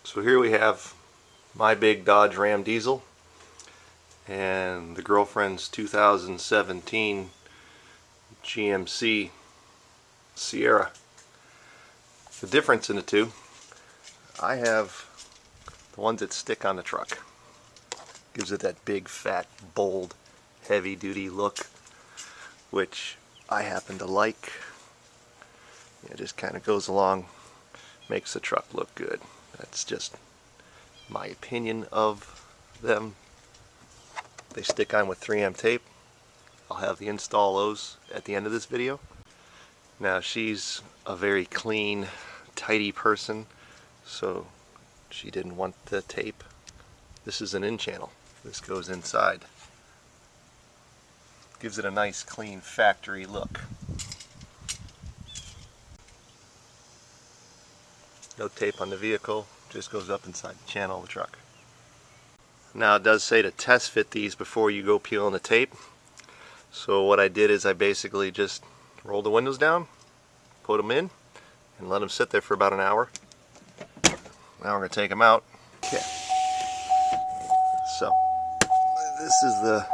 So here we have my big Dodge Ram diesel and the girlfriend's 2017 GMC Sierra. The difference in the two, I have the ones that stick on the truck. Gives it that big, fat, bold, heavy-duty look, which I happen to like. It just kind of goes along, makes the truck look good. That's just my opinion of them. They stick on with 3M tape. I'll have the install those at the end of this video. Now she's a very clean, tidy person, so she didn't want the tape. This is an in-channel. This goes inside. Gives it a nice, clean, factory look. No tape on the vehicle, just goes up inside the channel of the truck. Now it does say to test fit these before you go peeling the tape. So what I did is I basically just rolled the windows down, put them in, and let them sit there for about an hour. Now we're going to take them out. Okay. So this is the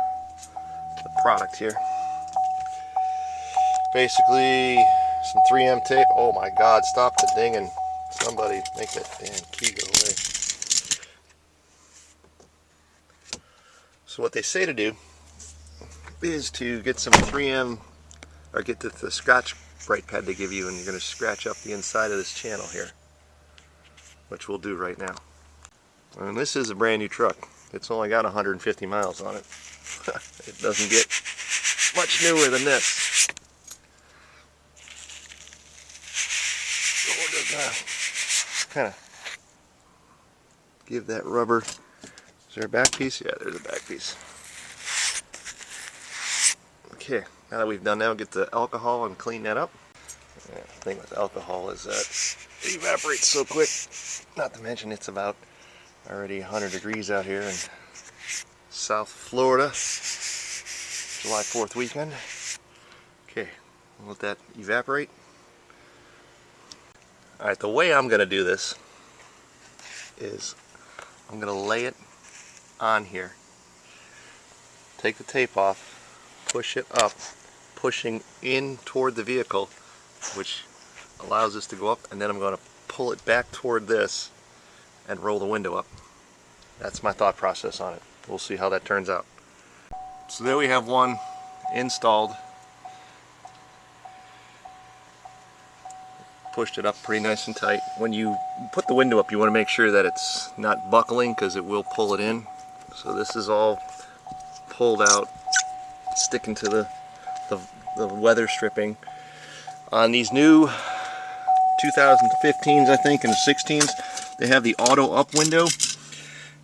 product here. Basically some 3M tape. Oh my God, stop the dinging. Somebody make that damn key go away. So what they say to do is to get some 3M, or get the scratch brake pad they give you, and you're going to scratch up the inside of this channel here, which we'll do right now. And this is a brand new truck. It's only got 150 miles on it. It doesn't get much newer than this. So we're just kind of give that rubber. Is there a back piece? Yeah, there's a back piece. Okay, now that we've done that, we'll get the alcohol and clean that up. Yeah, the thing with alcohol is that it evaporates so quick. Not to mention it's about already 100 degrees out here in South Florida, July 4th weekend. Okay, we'll let that evaporate. Alright, the way I'm going to do this is I'm going to lay it on here, take the tape off, push it up, pushing in toward the vehicle, which allows this to go up, and then I'm going to pull it back toward this and roll the window up. That's my thought process on it. We'll see how that turns out. So there we have one installed. Pushed it up pretty nice and tight. When you put the window up, you want to make sure that it's not buckling, because it will pull it in. So this is all pulled out, sticking to the weather stripping. On these new 2015s, I think, and the 16s, they have the auto up window,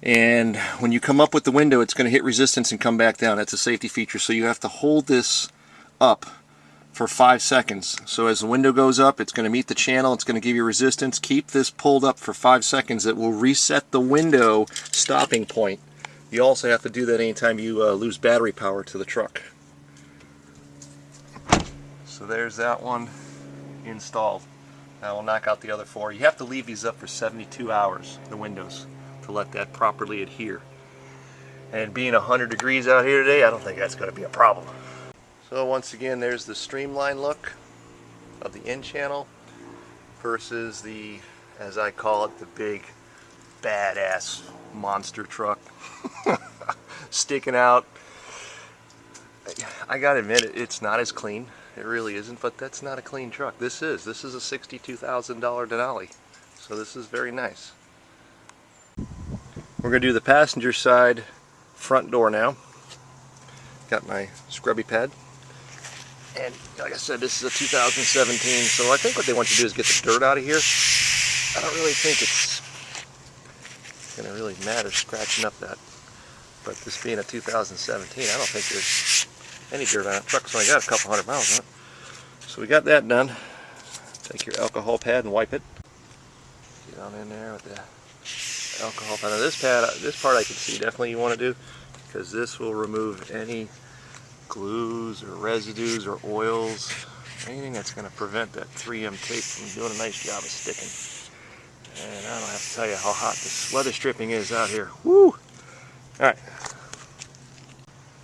and when you come up with the window, it's going to hit resistance and come back down. That's a safety feature, so you have to hold this up for 5 seconds. So as the window goes up, it's going to meet the channel, it's going to give you resistance. Keep this pulled up for 5 seconds. It will reset the window stopping point. You also have to do that anytime you lose battery power to the truck. So there's that one installed. Now we'll knock out the other 4. You have to leave these up for 72 hours, the windows, to let that properly adhere. And being 100 degrees out here today, I don't think that's going to be a problem. So once again, there's the streamlined look of the in channel versus the, as I call it, the big badass monster truck sticking out. I gotta admit, it's not as clean. It really isn't, but that's not a clean truck. This is a $62,000 Denali, so this is very nice. We're gonna do the passenger side front door now. Got my scrubby pad, and like I said, this is a 2017, so I think what they want you to do is get the dirt out of here. I don't really think it's gonna really matter scratching up that, but this being a 2017, I don't think there's any dirt on it. The truck's only got a couple 100 miles on it. So we got that done. Take your alcohol pad and wipe it. Get on in there with the alcohol pad. Now this part I can see definitely you want to do, because this will remove any glues or residues or oils, anything that's going to prevent that 3M tape from doing a nice job of sticking. And I don't have to tell you how hot this weather stripping is out here. Woo! Alright.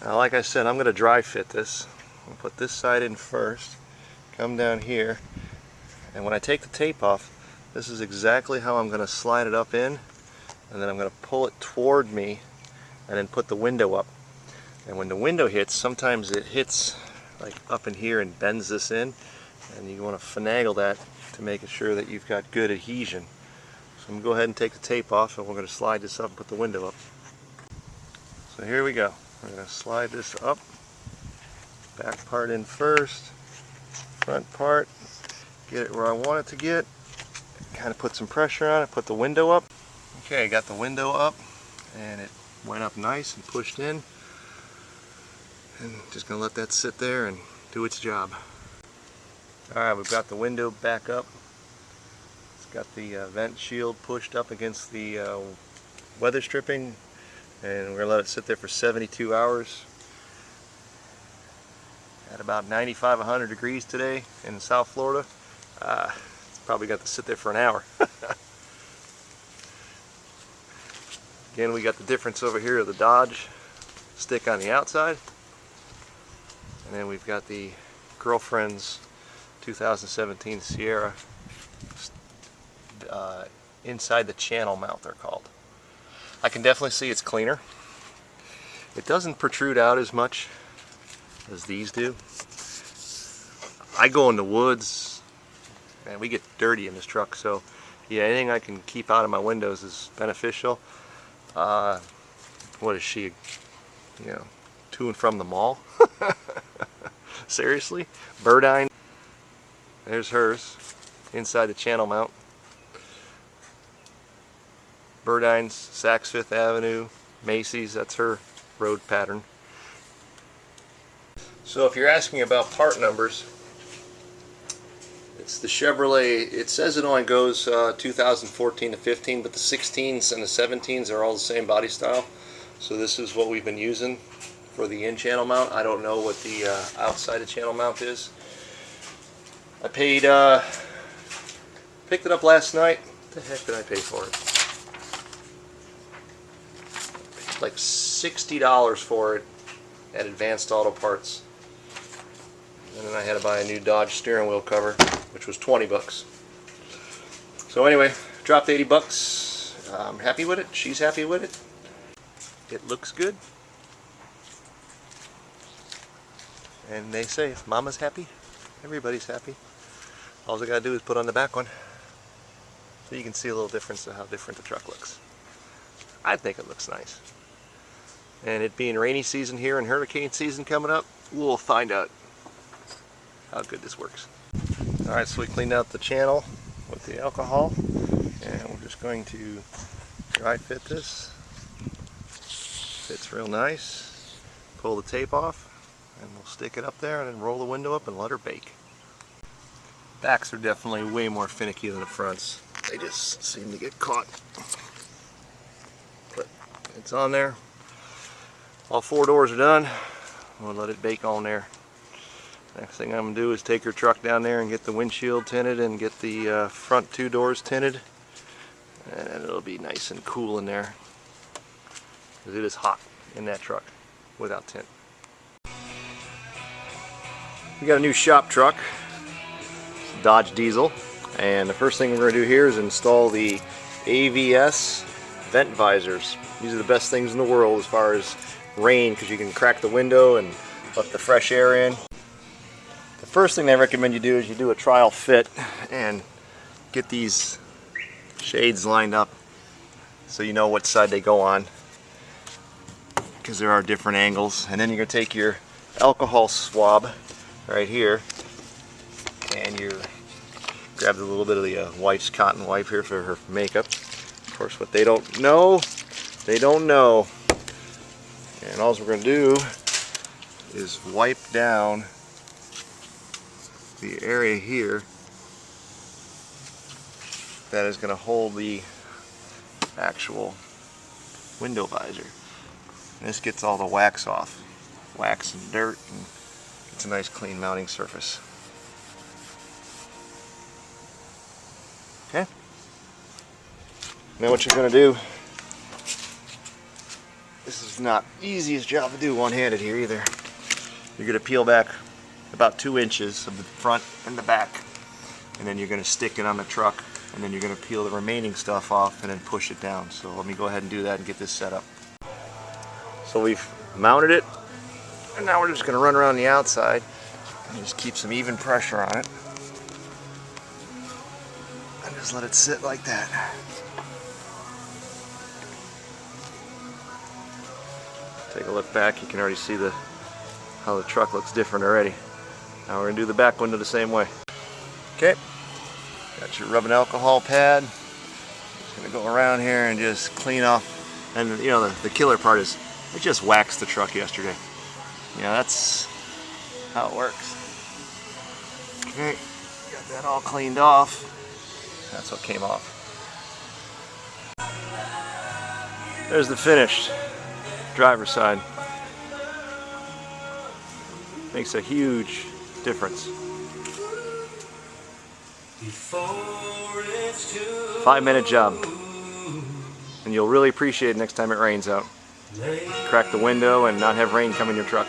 Now, like I said, I'm going to dry fit this. I'll put this side in first, come down here, and when I take the tape off, this is exactly how I'm going to slide it up in, and then I'm going to pull it toward me and then put the window up. And when the window hits, sometimes it hits like up in here and bends this in, and you want to finagle that to make sure that you've got good adhesion. So I'm going to go ahead and take the tape off, and we're going to slide this up and put the window up. So here we go. We're going to slide this up. Back part in first, front part, get it where I want it to get, kind of put some pressure on it, put the window up. Okay, got the window up, and it went up nice and pushed in. And just going to let that sit there and do its job. Alright, we've got the window back up. It's got the vent shield pushed up against the weather stripping, and we're going to let it sit there for 72 hours. At about 95, 100 degrees today in South Florida. It's probably got to sit there for an hour. Again, we got the difference over here of the Dodge stick on the outside. And then we've got the girlfriend's 2017 Sierra inside the channel mount, they're called. I can definitely see it's cleaner. It doesn't protrude out as much as these do. I go in the woods, and we get dirty in this truck, so yeah, anything I can keep out of my windows is beneficial. What is she, to and from the mall? Seriously? Birdine. There's hers, inside the channel mount. Birdine's, Saks Fifth Avenue, Macy's, that's her road pattern. So if you're asking about part numbers, it's the Chevrolet. It says it only goes 2014 to 15, but the 16s and the 17s are all the same body style. So this is what we've been using for the in-channel mount. I don't know what the outside of channel mount is. I paid, picked it up last night. What the heck did I pay for it? Like $60 for it at Advanced Auto Parts. And then I had to buy a new Dodge steering wheel cover, which was 20 bucks. So anyway, dropped 80 bucks. I'm happy with it. She's happy with it. It looks good. And they say if Mama's happy, everybody's happy. All I gotta do is put on the back one. So you can see a little difference of how different the truck looks. I think it looks nice. And it being rainy season here and hurricane season coming up, we'll find out how good this works. Alright, so we cleaned out the channel with the alcohol, and we're just going to dry fit this. Fits real nice. Pull the tape off, and we'll stick it up there and then roll the window up and let her bake. Backs are definitely way more finicky than the fronts. They just seem to get caught. But it's on there. All four doors are done. We'll let it bake on there. Next thing I'm going to do is take her truck down there and get the windshield tinted and get the front two doors tinted. And it'll be nice and cool in there. Because it is hot in that truck without tint. We got a new shop truck. Dodge diesel. And the first thing we're going to do here is install the AVS vent visors. These are the best things in the world as far as rain, because you can crack the window and let the fresh air in. The first thing I recommend you do is you do a trial fit and get these shades lined up so you know what side they go on, because there are different angles. And then you're going to take your alcohol swab right here and you grab a little bit of the wife's cotton wipe here for her makeup. Of course, what they don't know, they don't know. And all we're going to do is wipe down the area here that is going to hold the actual window visor. And this gets all the wax off, wax and dirt, and it's a nice clean mounting surface. Okay. Now what you're going to do, this is not the easiest job to do one-handed here either. You're going to peel back about 2 inches of the front and the back, and then you're going to stick it on the truck, and then you're going to peel the remaining stuff off and then push it down. So let me go ahead and do that and get this set up. So we've mounted it, and now we're just going to run around the outside and just keep some even pressure on it. And just let it sit like that. Take a look back, you can already see how the truck looks different already. Now we're going to do the back window the same way. Okay, got your rubbing alcohol pad. Just going to go around here and just clean off. And you know, the killer part is we just waxed the truck yesterday. You know, that's how it works. Okay, got that all cleaned off. That's what came off. There's the finished driver's side. Makes a huge difference. 5-minute job. And you'll really appreciate it next time it rains out. Crack the window and not have rain come in your truck.